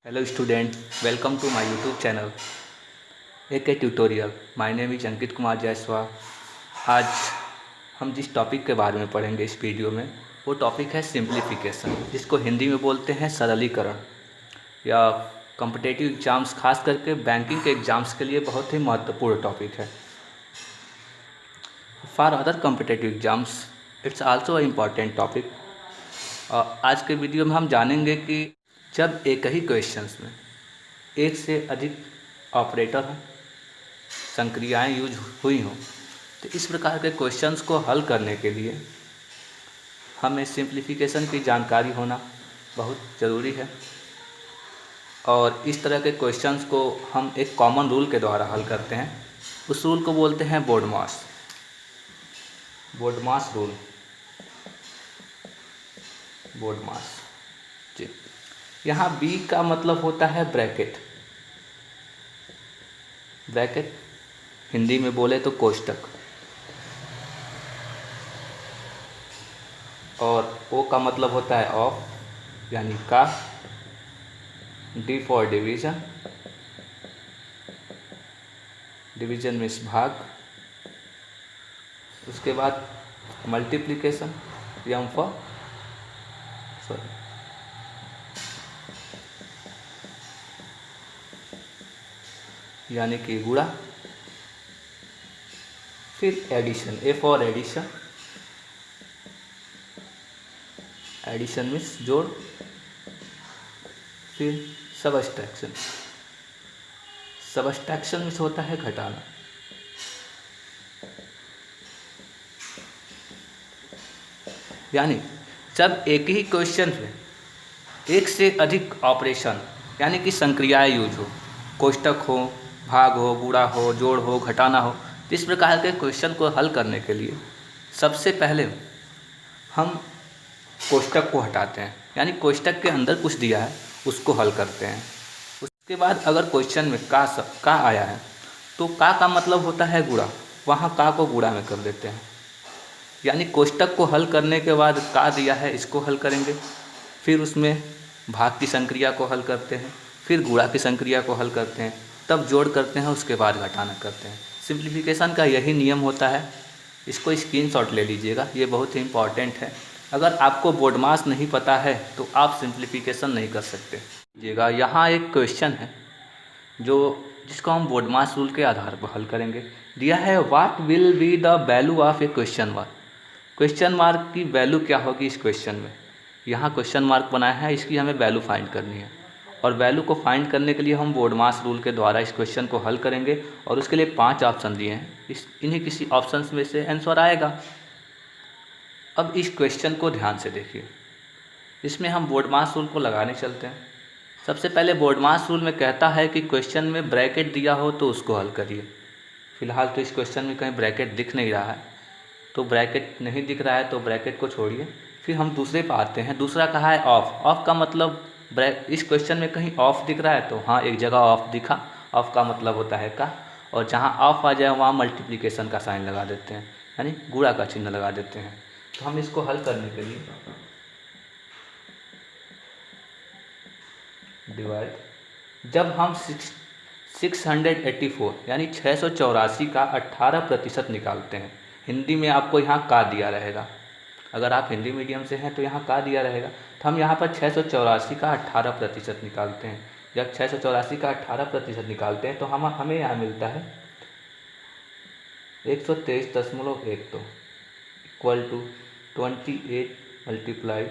Hello student, welcome to my YouTube channel AK Tutorial. My name is Ankit Kumar Jaiswal. आज हम जिस topic के बारे में पढ़ेंगे इस वीडियो में वो टॉपिक है सिंप्लीफिकेशन, जिसको हिंदी में बोलते हैं सरलीकरण। या कॉम्पिटिटिव एग्ज़ाम्स, खास करके बैंकिंग के एग्ज़ाम्स के लिए बहुत ही महत्वपूर्ण टॉपिक है। For other competitive exams it's also important topic. आज के वीडियो में हम जानेंगे कि जब एक ही क्वेश्चंस में एक से अधिक ऑपरेटर हों, संक्रियाएं यूज हुई हों, तो इस प्रकार के क्वेश्चंस को हल करने के लिए हमें सिंप्लीफिकेशन की जानकारी होना बहुत ज़रूरी है। और इस तरह के क्वेश्चंस को हम एक कॉमन रूल के द्वारा हल करते हैं। उस रूल को बोलते हैं बोडमास रूल। बोडमास जी। यहाँ बी का मतलब होता है ब्रैकेट। ब्रैकेट हिंदी में बोले तो कोष्टक। और ओ का मतलब होता है ऑफ, यानी का। D for division, division means भाग। उसके बाद मल्टीप्लिकेशन, एम फॉर यानी कि गुणा। फिर addition, A for addition, addition means जोड़। फिर सबस्ट्रैक्शन, सबस्ट्रैक्शन मीन्स होता है घटाना। यानी जब एक ही क्वेश्चन में एक से अधिक ऑपरेशन यानी कि संक्रियाएं यूज हो, कोष्टक हो, भाग हो, गुणा हो, जोड़ हो, घटाना हो, तो इस प्रकार के क्वेश्चन को हल करने के लिए सबसे पहले हम कोष्टक को हटाते हैं, यानी कोष्टक के अंदर कुछ दिया है उसको हल करते हैं। उसके बाद अगर क्वेश्चन में का आया है तो का मतलब होता है गुणा, वहाँ का को गुणा में कर देते हैं। यानी कोष्टक को हल करने के बाद का दिया है इसको हल करेंगे, फिर उसमें भाग की संक्रिया को हल करते हैं, फिर गुणा की संक्रिया को हल करते हैं, तब जोड़ करते हैं, उसके बाद घटाना करते हैं। सिंप्लीफिकेशन का यही नियम होता है। इसको स्क्रीनशॉट ले लीजिएगा, ये बहुत ही इम्पॉर्टेंट है। अगर आपको बोडमास नहीं पता है तो आप सिंप्लीफिकेशन नहीं कर सकते। लीजिएगा, यहाँ एक क्वेश्चन है जिसको हम बोडमास रूल के आधार पर हल करेंगे। दिया है what will be the value of A question mark. Question mark की वैल्यू क्या होगी इस क्वेश्चन में। यहाँ क्वेश्चन मार्क बनाया है, इसकी हमें वैल्यू फाइंड करनी है। और वैल्यू को फाइंड करने के लिए हम बोडमास रूल के द्वारा इस क्वेश्चन को हल करेंगे। और उसके लिए 5 ऑप्शन दिए हैं, इन्हीं किसी ऑप्शन में से आंसर आएगा। अब इस क्वेश्चन को ध्यान से देखिए। इसमें हम बोडमास रूल को लगाने चलते हैं। सबसे पहले बोडमास रूल में कहता है कि क्वेश्चन में ब्रैकेट दिया हो तो उसको हल करिए। फिलहाल तो इस क्वेश्चन में कहीं ब्रैकेट दिख नहीं रहा है, तो ब्रैकेट नहीं दिख रहा है तो ब्रैकेट को छोड़िए। फिर हम दूसरे पर आते हैं। दूसरा कहा है ऑफ। ऑफ का मतलब इस क्वेश्चन में कहीं ऑफ दिख रहा है तो हाँ, एक जगह ऑफ दिखा। ऑफ का मतलब होता है का। और जहाँ ऑफ आ जाए वहाँ मल्टीप्लिकेशन का साइन लगा देते हैं, यानी गुणा का चिन्ह लगा देते हैं। तो हम इसको हल करने के लिए डिवाइड, जब हम 684 यानी 684 का 18% निकालते हैं। हिंदी में आपको यहाँ का दिया रहेगा, अगर आप हिंदी मीडियम से हैं तो यहाँ का दिया रहेगा। तो हम यहाँ पर 684 का 18% निकालते हैं। जब 684 का 18% निकालते हैं तो हमें यहाँ मिलता है 123.12 इक्वल टू 28 मल्टीप्लाई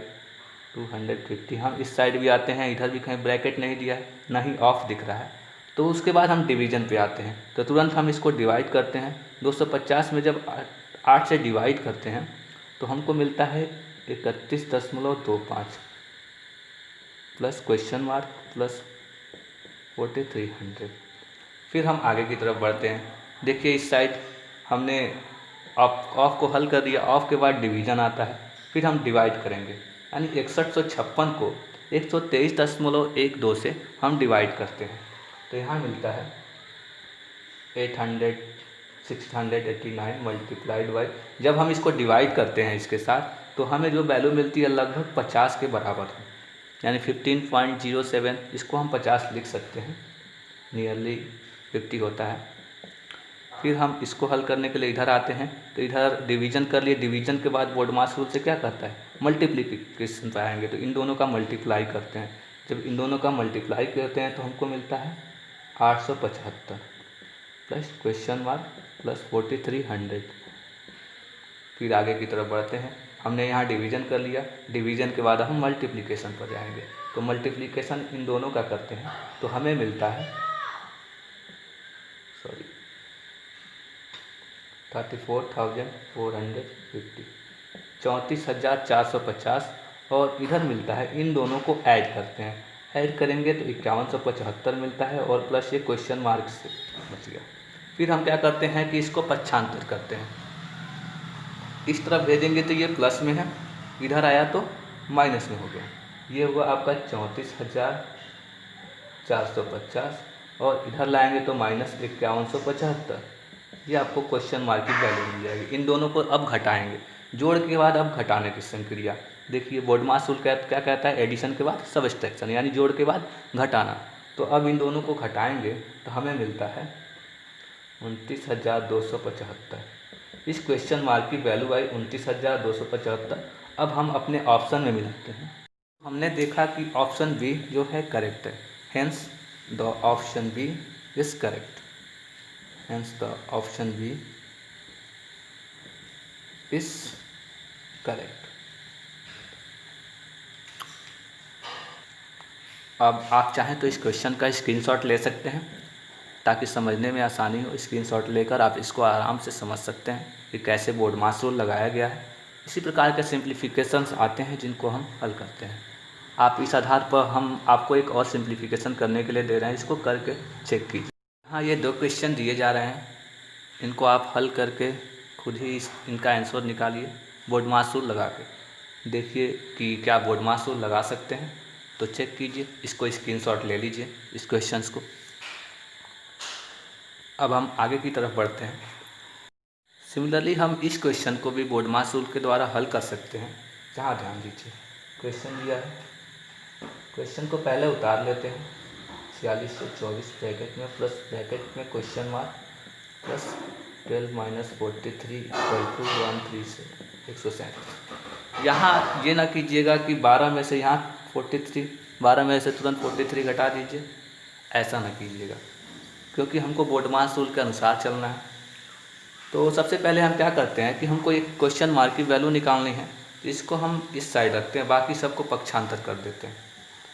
250। हम इस साइड भी आते हैं, इधर भी कहीं ब्रैकेट नहीं दिया है, ना ही ऑफ दिख रहा है। तो उसके बाद हम डिवीज़न पे आते हैं, तो तुरंत हम इसको डिवाइड करते हैं। 250 में जब 8 से डिवाइड करते हैं तो हमको मिलता है 31.25 प्लस क्वेश्चन मार्क प्लस 4300। फिर हम आगे की तरफ बढ़ते हैं। देखिए इस साइड हमने ऑफ को हल कर दिया। ऑफ के बाद डिवीज़न आता है, फिर हम डिवाइड करेंगे, यानी 6156 को 123.12 से हम डिवाइड करते हैं। तो यहाँ मिलता है 689 मल्टीप्लाइड बाई, जब हम इसको डिवाइड करते हैं इसके साथ तो हमें जो वैल्यू मिलती है लगभग 50 के बराबर है। यानी 15.07, इसको हम 50 लिख सकते हैं, नियरली 50 होता है। फिर हम इसको हल करने के लिए इधर आते हैं, तो इधर डिवीजन कर लिए। डिवीजन के बाद बोर्डमास रूल से क्या करता है, मल्टीप्लिकेशन पे आएंगे, तो इन दोनों का मल्टीप्लाई करते हैं। जब इन दोनों का मल्टीप्लाई करते हैं तो हमको मिलता है 875 प्लस क्वेश्चन मार्क प्लस 4300। फिर आगे की तरफ बढ़ते हैं। हमने यहाँ डिवीजन कर लिया, डिवीजन के बाद हम मल्टीप्लिकेशन पर जाएंगे। तो मल्टीप्लिकेशन इन दोनों का करते हैं तो हमें मिलता है 34,450, 34,450। और इधर मिलता है, इन दोनों को ऐड करते हैं, ऐड करेंगे तो 5175 मिलता है, और प्लस ये क्वेश्चन मार्क से बच गया। फिर हम क्या करते हैं कि इसको पक्षांतर करते हैं, इस तरफ भेजेंगे तो ये प्लस में है, इधर आया तो माइनस में हो गया। ये हुआ आपका 34,450, और इधर लाएंगे तो माइनस 5175। ये आपको क्वेश्चन मार्क की वैल्यू मिल जाएगी। इन दोनों को अब घटाएंगे, जोड़ के बाद अब घटाने की संक्रिया। देखिए बोर्डमास रूल क्या कहता है, एडिशन के बाद सबट्रैक्शन, यानी जोड़ के बाद घटाना। तो अब इन दोनों को घटाएंगे तो हमें मिलता है 29,275। इस क्वेश्चन मार्क की वैल्यू आई 29,275। अब हम अपने ऑप्शन में मिलाते हैं। हमने देखा कि ऑप्शन बी जो है करेक्ट है, hence the option B is correct, hence the option B is correct। अब आप चाहें तो इस क्वेश्चन का स्क्रीनशॉट ले सकते हैं ताकि समझने में आसानी हो। स्क्रीनशॉट लेकर आप इसको आराम से समझ सकते हैं कि कैसे बोर्डमास रूल लगाया गया है। इसी प्रकार के सिंप्लीफिकेशंस आते हैं जिनको हम हल करते हैं। आप इस आधार पर हम आपको एक और सिंप्लीफिकेशन करने के लिए दे रहे हैं, इसको करके चेक कीजिए। हाँ, ये 2 क्वेश्चन दिए जा रहे हैं, इनको आप हल करके खुद ही इनका आंसर निकालिए बोर्डमास रूल लगा के। देखिए कि क्या बोर्डमास रूल लगा सकते हैं, तो चेक कीजिए, इसको स्क्रीनशॉट ले लीजिए इस क्वेश्चंस को। अब हम आगे की तरफ बढ़ते हैं। सिमिलरली हम इस क्वेश्चन को भी बोर्डमास रूल के द्वारा हल कर सकते हैं। जहाँ ध्यान दीजिए, क्वेश्चन दिया है, क्वेश्चन को पहले उतार लेते हैं। 46 से 24 ब्रैकेट में प्लस ब्रैकेट में question mark plus 12 minus 43 equal to 13 से 137। यहाँ ये ना कीजिएगा कि 12 में से यहाँ 43, 12 में से तुरंत 43 घटा दीजिए, ऐसा ना कीजिएगा, क्योंकि हमको बोर्डमास रूल के अनुसार चलना है। तो सबसे पहले हम क्या करते हैं कि हमको एक क्वेश्चन मार्क की वैल्यू निकालनी है, इसको हम इस साइड रखते हैं, बाकी सबको पक्षांतर कर देते हैं।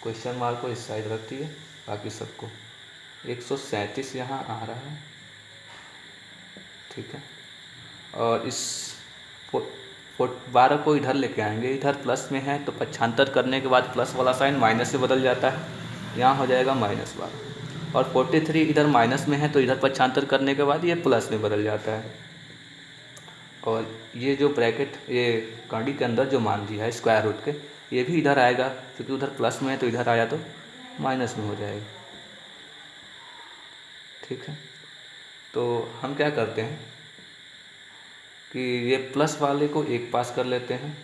क्वेश्चन मार्क को इस साइड रख दिए, बाकी सबको 137 यहाँ आ रहा है, ठीक है। और इस 12 को इधर लेके आएंगे, इधर प्लस में है तो पक्षांतर करने के बाद प्लस वाला साइन माइनस से बदल जाता है, यहाँ हो जाएगा -12। और 43 इधर माइनस में है तो इधर पक्षांतर करने के बाद ये प्लस में बदल जाता है। और ये जो ब्रैकेट, ये कड़ी के अंदर जो मान दिया है स्क्वायर रूट के, ये भी इधर आएगा, क्योंकि उधर प्लस में है तो इधर आया तो माइनस में हो जाएगा, ठीक है। तो हम क्या करते हैं कि ये प्लस वाले को एक पास कर लेते हैं,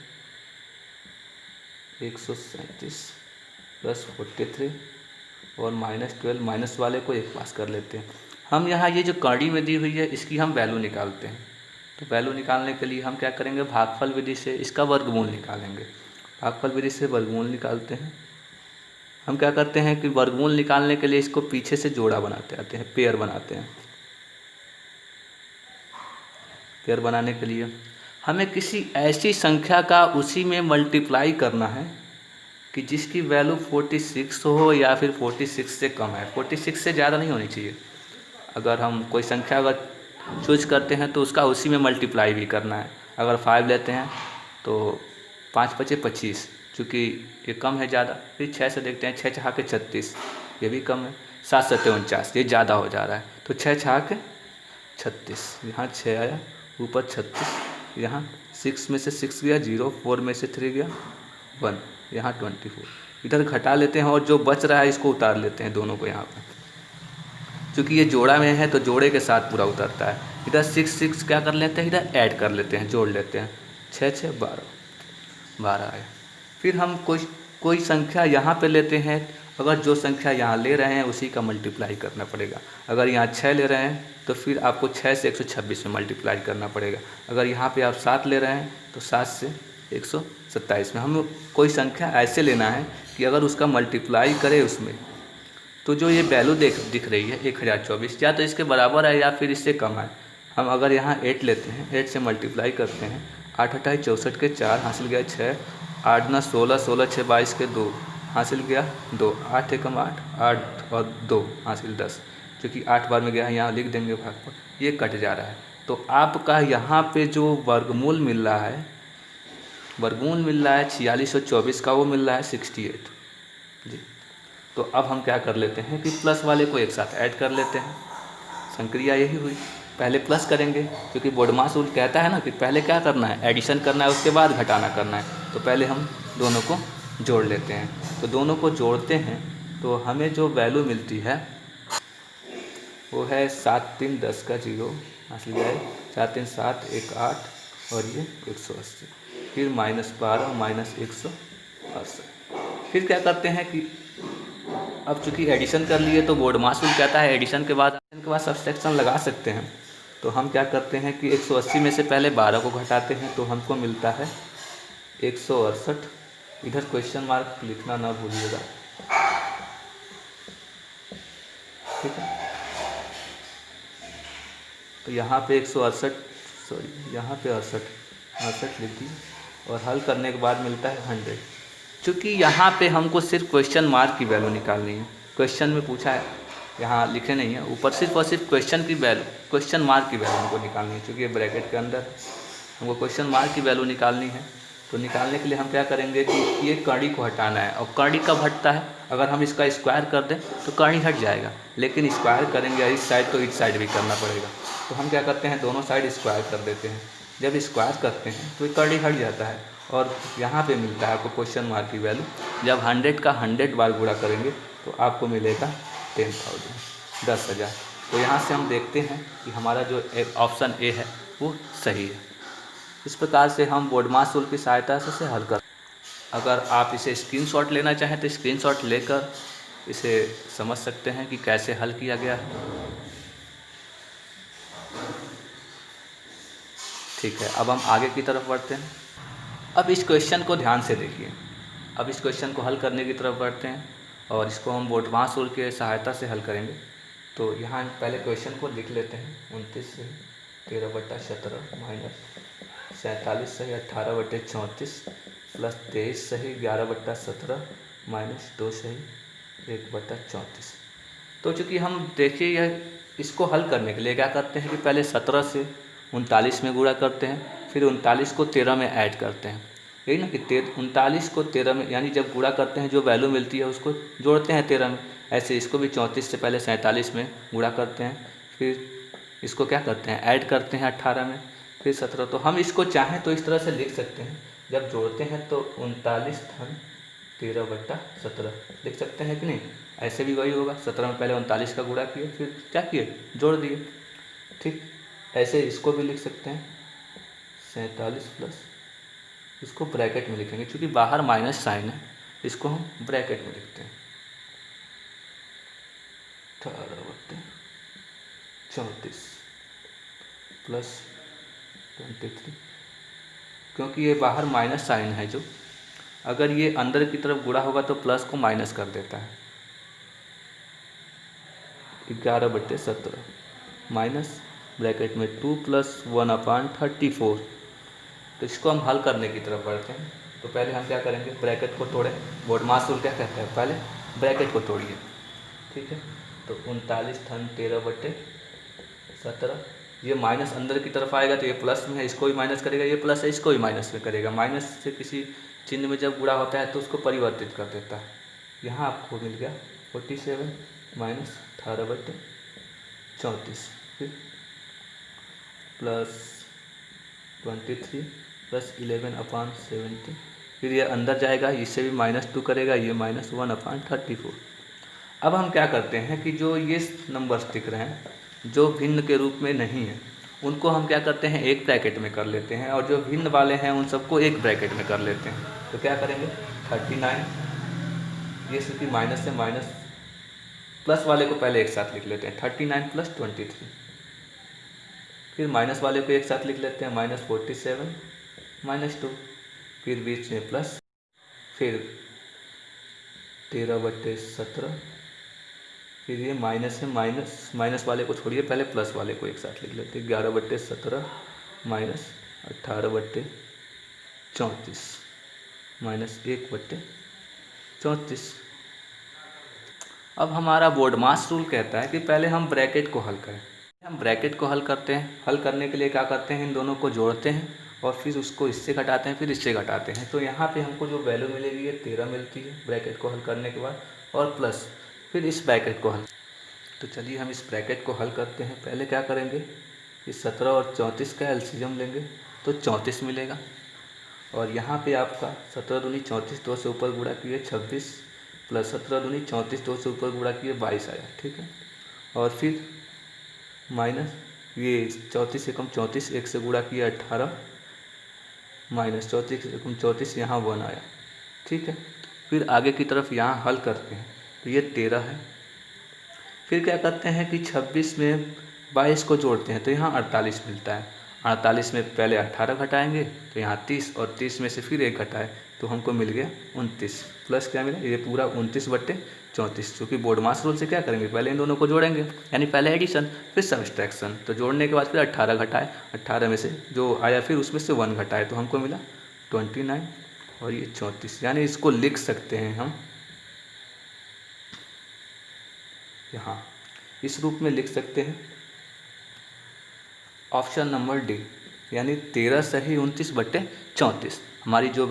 137 प्लस 43, और -12 माइनस वाले को एक पास कर लेते हैं। हम यहाँ ये जो कड़ी में दी हुई है इसकी हम वैल्यू निकालते हैं। तो वैल्यू निकालने के लिए हम क्या करेंगे, भागफल विधि से इसका वर्गमूल निकालेंगे। भागफल विधि से वर्गमूल निकालते हैं। हम क्या करते हैं कि वर्गमूल निकालने के लिए इसको पीछे से जोड़ा बनाते आते हैं, पेयर बनाते हैं। पेयर बनाने के लिए हमें किसी ऐसी संख्या का उसी में मल्टीप्लाई करना है कि जिसकी वैल्यू 46 हो या फिर 46 से कम है। 46 से ज़्यादा नहीं होनी चाहिए। अगर हम कोई संख्या अगर चूज करते हैं तो उसका उसी में मल्टीप्लाई भी करना है। अगर 5 लेते हैं तो 5 × 5 = 25, चूँकि ये कम है ज़्यादा। फिर 6 से देखते हैं, 6 × 6 = 36, ये भी कम है। 7 × 7 = 49, ये ज़्यादा हो जा रहा है। तो 6 × 6 = 36, यहाँ 6 आया, ऊपर 36, यहाँ 6 में से 6 गया 0, 4 में से 3 गया 1, यहाँ 24। इधर घटा लेते हैं और जो बच रहा है इसको उतार लेते हैं दोनों को यहाँ पर। क्योंकि ये जोड़ा में है तो जोड़े के साथ पूरा उतरता है। इधर 6 क्या कर लेते हैं, इधर ऐड कर लेते हैं, जोड़ लेते हैं। 6 × 6 = 12 आया। फिर हम कुछ कोई संख्या यहाँ पे लेते हैं, अगर जो संख्या यहाँ ले रहे हैं उसी का मल्टीप्लाई करना पड़ेगा। अगर यहाँ 6 ले रहे हैं तो फिर आपको 6 से 126 में मल्टीप्लाई करना पड़ेगा। अगर यहाँ पे आप 7 ले रहे हैं तो 7 से 127 में। हमें कोई संख्या ऐसे लेना है कि अगर उसका मल्टीप्लाई करें उसमें तो जो ये वैल्यू दिख रही है 1024 या तो इसके बराबर है या फिर इससे कम है। हम अगर यहाँ 8 लेते हैं, 8 से मल्टीप्लाई करते हैं, 8 अट्ठाई 64 के 4 हासिल गया 6, 8 9 16, 16 6 22 के 2 हासिल गया 2, 8 एकम 8, 8 और 2 हासिल 10, क्योंकि 8 बार में गया यहाँ लिख देंगे भागफल, ये कट जा रहा है। तो आपका यहाँ पे जो वर्गमूल मिल रहा है 4624 का, वो मिल रहा है 68 जी। तो अब हम क्या कर लेते हैं कि प्लस वाले को एक साथ ऐड कर लेते हैं। संक्रिया यही हुई, पहले प्लस करेंगे क्योंकि बोडमास रूल कहता है ना कि पहले क्या करना है, एडिशन करना है, उसके बाद घटाना करना है। तो पहले हम दोनों को जोड़ लेते हैं। तो दोनों को जोड़ते हैं तो हमें जो वैल्यू मिलती है वो है 7 3 10 का 0 हासिल गया है, 4 3 7 1 8 और ये 180, फिर -12 -168। फिर क्या करते हैं कि अब चूँकि एडिशन कर लिए तो बोडमास रूल कहता है एडिशन के बाद सब्सट्रैक्शन लगा सकते हैं। तो हम क्या करते हैं कि 180 में से पहले 12 को घटाते हैं तो हमको मिलता है 168। इधर क्वेश्चन मार्क लिखना ना भूलिएगा, ठीक है। तो यहाँ पे 168, सॉरी यहाँ पे 68 लिख दी और हल करने के बाद मिलता है 100। चूँकि यहाँ पे हमको सिर्फ क्वेश्चन मार्क की वैल्यू निकालनी है, क्वेश्चन में पूछा है, यहाँ लिखे नहीं है ऊपर, सिर्फ और सिर्फ क्वेश्चन की वैल्यू, क्वेश्चन मार्क की वैल्यू हमको निकालनी है। क्योंकि ये ब्रैकेट के अंदर हमको क्वेश्चन मार्क की वैल्यू निकालनी है। तो निकालने के लिए हम क्या करेंगे कि ये कड़ी को हटाना है। और कड़ी कब हटता है, अगर हम इसका स्क्वायर कर दें तो कड़ी हट जाएगा, लेकिन स्क्वायर करेंगे इस साइड तो इस साइड भी करना पड़ेगा। तो हम क्या करते हैं, दोनों साइड स्क्वायर कर देते हैं। जब स्क्वायर करते हैं तो ये कड़ी हट जाता है और यहाँ पे मिलता है आपको क्वेश्चन मार्क की वैल्यू। जब 100 का 100 बार गुणा करेंगे तो आपको मिलेगा 10,000, 10,000। तो यहाँ से हम देखते हैं कि हमारा जो ऑप्शन ए है वो सही है। इस प्रकार से हम बोडमास रूल की सहायता से हल कर। अगर आप इसे स्क्रीनशॉट लेना चाहें तो स्क्रीनशॉट लेकर इसे समझ सकते हैं कि कैसे हल किया गया है। ठीक है, अब हम आगे की तरफ बढ़ते हैं। अब इस क्वेश्चन को ध्यान से देखिए। अब इस क्वेश्चन को हल करने की तरफ बढ़ते हैं और इसको हम बोडमास रूल की सहायता से हल करेंगे। तो यहाँ पहले क्वेश्चन को लिख लेते हैं। 29 से 13/17 माइनस 47 सही 18/34 प्लस 23 सही 11/17 माइनस 2 सही 1/34। तो चूँकि हम देखिए यह इसको हल करने के लिए क्या करते हैं कि पहले 17 से 39 में गुणा करते हैं, फिर 39 को 13 में ऐड करते हैं। यही ना कि 39 को 13 में, यानी जब गुणा करते हैं जो वैल्यू मिलती है उसको जोड़ते हैं 13 में। ऐसे इसको भी 34 से पहले 47 में गुणा करते हैं, फिर इसको क्या करते हैं ऐड करते हैं 18 में, फिर 17। तो हम इसको चाहें तो इस तरह से लिख सकते हैं, जब जोड़ते हैं तो 39 धन 13/17 लिख सकते हैं कि नहीं। ऐसे भी वही होगा, 17 में पहले 39 का गुणा किए, फिर क्या किए जोड़ दिए। ठीक, ऐसे इसको भी लिख सकते हैं 47 प्लस, इसको ब्रैकेट में लिखेंगे क्योंकि बाहर माइनस साइन है, इसको हम ब्रैकेट में लिखते हैं 18/34 प्लस 23, क्योंकि ये बाहर माइनस साइन है, जो अगर ये अंदर की तरफ गुणा होगा तो प्लस को माइनस कर देता है। 11/17 माइनस ब्रैकेट में 2 + 1/34। तो इसको हम हल करने की तरफ बढ़ते हैं। तो पहले हम क्या करेंगे, ब्रैकेट को तोड़ें। बोडमास रूल क्या कहता है, पहले ब्रैकेट को तोड़िए। ठीक है, तो 39 धन 13/17, ये माइनस अंदर की तरफ आएगा तो ये प्लस में है, इसको भी माइनस करेगा, ये प्लस है इसको भी माइनस में करेगा। माइनस से किसी चिन्ह में जब गुणा होता है तो उसको परिवर्तित कर देता है। यहाँ आपको मिल गया 47 माइनस 18/34 फिर प्लस 23 प्लस 11/17, फिर ये अंदर जाएगा, इससे भी -2 करेगा, ये -1/34। अब हम क्या करते हैं कि जो ये नंबर्स दिख रहे हैं जो भिन्न के रूप में नहीं है, उनको हम क्या करते हैं एक ब्रैकेट में कर लेते हैं, और जो भिन्न वाले हैं उन सबको एक ब्रैकेट में कर लेते हैं। तो क्या करेंगे 39 ये क्योंकि माइनस से माइनस, प्लस वाले को पहले एक साथ लिख लेते हैं, 39 + 23। फिर माइनस वाले को एक साथ लिख लेते हैं, -47 -2। फिर बीच में प्लस, फिर 13/17। फिर ये माइनस है, माइनस वाले को छोड़िए, पहले प्लस वाले को एक साथ लिख लेते हैं, 11/17 -18/34 -1/34। अब हमारा बोर्ड मास रूल कहता है कि पहले हम ब्रैकेट को हल करें। हम ब्रैकेट को हल करते हैं। हल करने के लिए क्या करते हैं, इन दोनों को जोड़ते हैं और फिर उसको इससे घटाते हैं, फिर इससे घटाते हैं। तो यहाँ पे हमको जो वैल्यू मिलेगी ये 13 मिलती है ब्रैकेट को हल करने के बाद, और प्लस फिर इस ब्रैकेट को हल। तो चलिए हम इस ब्रैकेट को हल करते हैं। पहले क्या करेंगे, इस 17 और 34 का एलसीएम लेंगे तो 34 मिलेगा। और यहाँ पे आपका 17 दूनी 34, 2 से ऊपर गुणा किए 26, प्लस 17 दूनी 34, 2 से ऊपर गुणा किए 22 आया, ठीक है। और फिर माइनस ये 34 एकम 34, 1 से गुणा किया 18, माइनस 34 एकम 34, यहाँ 1 आया, ठीक है। फिर आगे की तरफ यहाँ हल करते हैं तो ये 13 है। फिर क्या करते हैं कि 26 में 22 को जोड़ते हैं तो यहाँ 48 मिलता है। 48 में पहले 18 घटाएंगे तो यहाँ 30, और 30 में से फिर 1 घटाए तो हमको मिल गया 29। प्लस क्या मिला, ये पूरा 29/34। क्योंकि बोर्ड मास रूल से क्या करेंगे, पहले इन दोनों को जोड़ेंगे, यानी पहले एडिशन फिर सब्सट्रैक्शन। तो जोड़ने के बाद फिर 18 घटाए, 18 में से जो आया फिर उसमें से 1 घटाए तो हमको मिला 29 और ये 34। यानी इसको लिख सकते हैं हम यहाँ इस रूप में लिख सकते हैं, ऑप्शन नंबर डी, यानी 13 सही 29/34। हमारी जो